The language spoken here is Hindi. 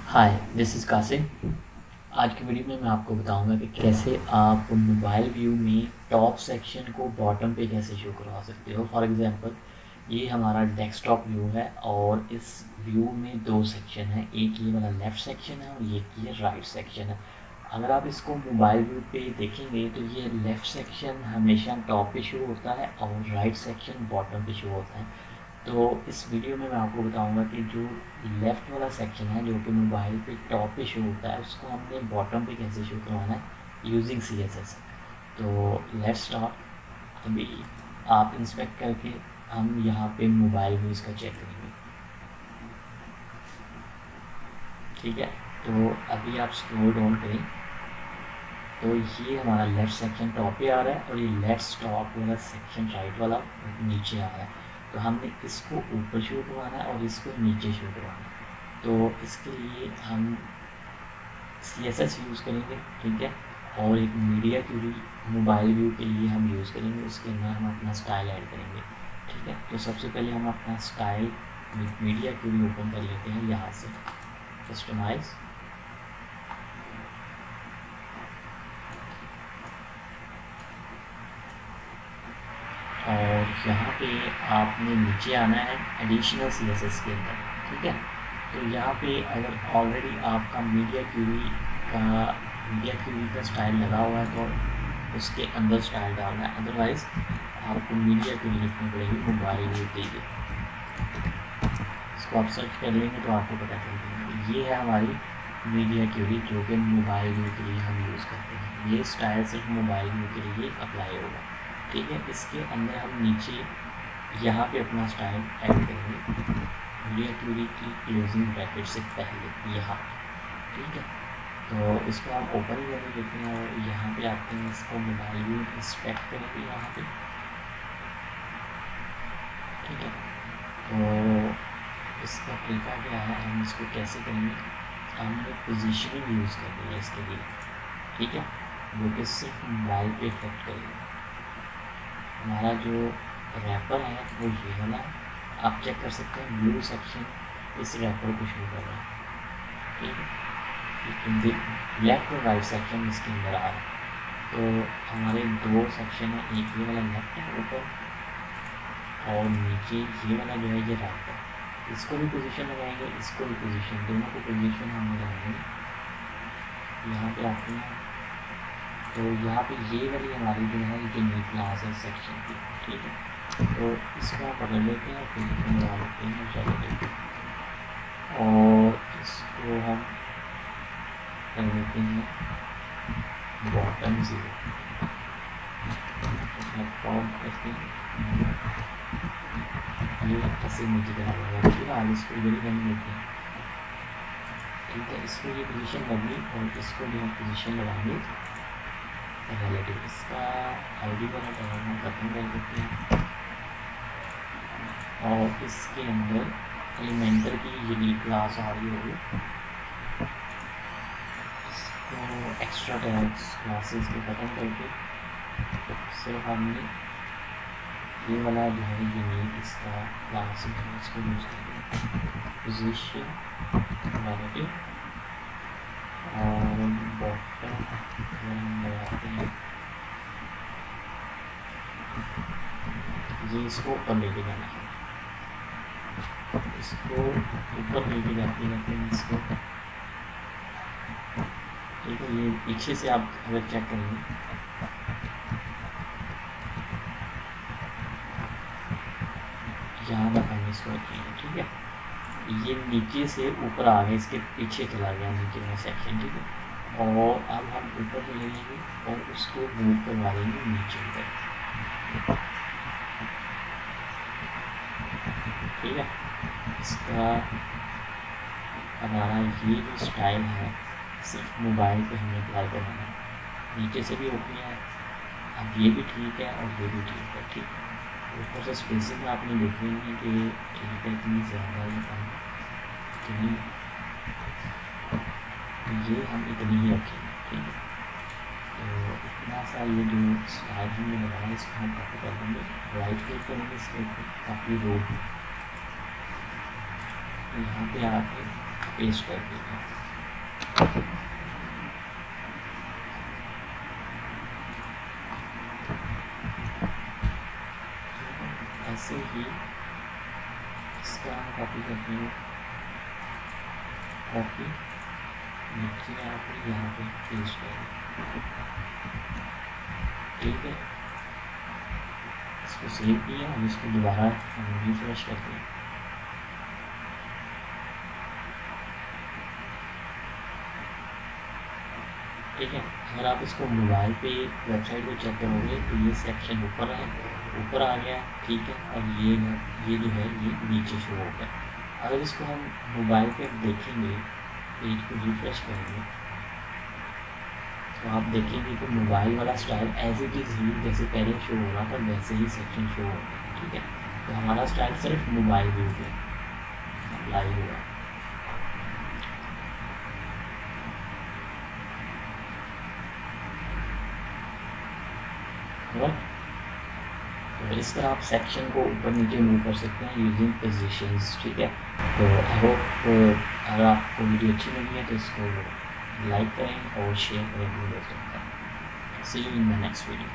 Hi, this is Qasim. आज की वीडियो में मैं आपको बताऊंगा कि कैसे आप मोबाइल व्यू में टॉप सेक्शन को बॉटम पे कैसे शो करवा सकते हो। फॉर एग्जांपल, ये हमारा डेस्कटॉप व्यू है और इस व्यू में दो सेक्शन है, एक ये वाला लेफ़्ट सेक्शन है और एक ये राइट सेक्शन है। अगर आप इसको मोबाइल व्यू पे देखेंगे तो ये लेफ़्ट सेक्शन हमेशा टॉप पे शो होता है और राइट सेक्शन बॉटम पे शो होता है। तो इस वीडियो में मैं आपको बताऊंगा कि जो लेफ़्ट वाला सेक्शन है जो कि मोबाइल पे टॉप पे शो होता है उसको हमने बॉटम पे कैसे शो करवाना है यूजिंग CSS। तो लेट्स स्टार्ट। अभी आप इंस्पेक्ट करके हम यहाँ पे मोबाइल व्यू इसका चेक करेंगे। ठीक है, तो अभी आप स्क्रॉल डाउन करें तो ये हमारा लेफ़्ट सेक्शन टॉप पे आ रहा है और ये लेफ्ट टॉप वाला सेक्शन राइट वाला नीचे आ रहा है। तो हमने इसको ऊपर शो करवाना है और इसको नीचे शो करवाना है। तो इसके लिए हम CSS यूज़ करेंगे। ठीक है, और एक मीडिया क्यूरी मोबाइल व्यू के लिए हम यूज़ करेंगे, उसके अंदर हम अपना स्टाइल ऐड करेंगे। ठीक है, तो सबसे पहले हम अपना स्टाइल मीडिया क्यूरी ओपन कर लेते हैं यहाँ से, कस्टमाइज। और यहाँ पे आपने नीचे आना है एडिशनल CSS के अंदर। ठीक है, तो यहाँ पे अगर ऑलरेडी आपका मीडिया क्यूरी का स्टाइल लगा हुआ है तो उसके अंदर स्टाइल डालना है, अदरवाइज़ आपको मीडिया क्यूरी लिखनी पड़ेगी मोबाइल व्यू के लिए। इसको आप सर्च कर लेंगे तो आपको पता चल जाएगा। ये है हमारी मीडिया क्यूरी जो कि मोबाइल व्यू के लिए हम यूज़ करते हैं। ये स्टाइल सिर्फ मोबाइल व्यू के लिए अप्लाई होगा। ठीक है, इसके अंदर हम नीचे यहाँ पे अपना स्टाइल ऐड करेंगे मीडिया क्यूरी की क्लोजिंग ब्रैकेट से पहले यहाँ। ठीक है, तो इसको हम ओपन करके देखते हैं और यहाँ पे आते हैं, इसको मोबाइल व्यू इंस्पेक्ट करेंगे यहाँ पे। ठीक है, तो इसका तरीका क्या है, हम इसको कैसे करेंगे, हमने पोजीशनिंग यूज़ करनी है इसके लिए। ठीक है, वो कि सिर्फ मोबाइल पे इफेक्ट करेंगे। हमारा जो रैपर है वो ये वाला है, आप चेक कर सकते हैं ब्लू सेक्शन इस रैपर को शो कर रहा है। ठीक है, लेकिन लेफ्ट और राइट सेक्शन इसके अंदर आ रहा है। तो हमारे दो सेक्शन है, एक ये वाला लेफ्ट है ऊपर और नीचे ये वाला जो है ये राइट है। इसको भी पोजीशन लगाएंगे, इसको भी पोजीशन, दोनों को पोजीशन हम लगाएंगे। यहाँ पे आते हैं तो यहाँ पे ये वाली हमारी जो है ये नी क्लास है सेक्शन की। ठीक है, तो इसको हम पकड़ लेते हैं, पोजीशन लगा लेते हैं चलो, और इसको हम कर लेते हैं बॉटम 0, टॉप करते हैं ये ऐसे नीचे करा होगा। ठीक है, इसको बड़ी करनी होती है। ठीक है, इसको ये पोजीशन लगी और इसको भी हम पोजीशन लगाएंगे रिलेटिव। इसका आईडी वाला टैग हम खत्म कर देते हैं और इसके अंदर एलिमेंटर की यूनिक क्लास आ रही होगी, इसको एक्स्ट्रा टैग्स क्लासेस को खत्म करके सिर्फ हमने ये वाला जो है यूनिक इसका क्लास है इसको यूज़ करेंगे, पोजीशन रिलेटिव और बॉटम हम लगाते हैं ये, इसको ऊपर लेके जाना है, इसको ऊपर लेके जाते हैं इसको। ठीक है, ये पीछे से आप अगर चेक करेंगे यहाँ तक हम इसको रखेंगे। ठीक है, ये नीचे से ऊपर आ गया, इसके पीछे चला गया नीचे में सेक्शन। ठीक है, और अब हम ऊपर ले लेंगे और उसको मूव करवा देंगे नीचे तक। ठीक है, इसका हमारा ये जो स्टाइल है सिर्फ मोबाइल पे हमें अप्लाई करना है, नीचे से भी ओके है, अब ये भी ठीक है और ये भी ठीक है। ठीक है, ऊपर से स्पेसिंग आपने देखेंगे कि ठीक है, इतनी ज़्यादा या कम, इतनी, ये हम इतनी ही रखेंगे। ठीक है, तो इतना सा ये जो स्टाइल हमने बनाया इसको हम कॉपी कर देंगे, राइट क्लिक करेंगे इसके ऊपर कॉपी रो, यहाँ पे आके पेस्ट कर देंगे। ऐसे ही इसका हम कॉपी करते हैं, कॉपी नीचे यहाँ पे पेस्ट करें। ठीक है, इसको सेव किया। अब इसको दोबारा हम रिफ्रेश करते हैं। ठीक है, अगर आप इसको मोबाइल पे वेबसाइट पे चेक करोगे तो ये सेक्शन ऊपर आ गया। ठीक है, और ये जो है ये नीचे शो हो गया। अगर इसको हम मोबाइल पे देखेंगे, पेज को रिफ्रेश करेंगे, तो आप देखेंगे कि मोबाइल वाला स्टाइल एज इट इज़ ही जैसे पहले शो हो रहा था वैसे ही सेक्शन शो हो गया। ठीक है, तो हमारा स्टाइल सिर्फ मोबाइल व्यू पे अप्लाई हुआ। तो इस तरह आप सेक्शन को ऊपर नीचे मूव कर सकते हैं यूजिंग पोजीशंस। ठीक है, तो आई होप अगर आपको वीडियो अच्छी लगी है तो इसको लाइक करें और शेयर करें अपने दोस्तों के साथ। See you in the next video.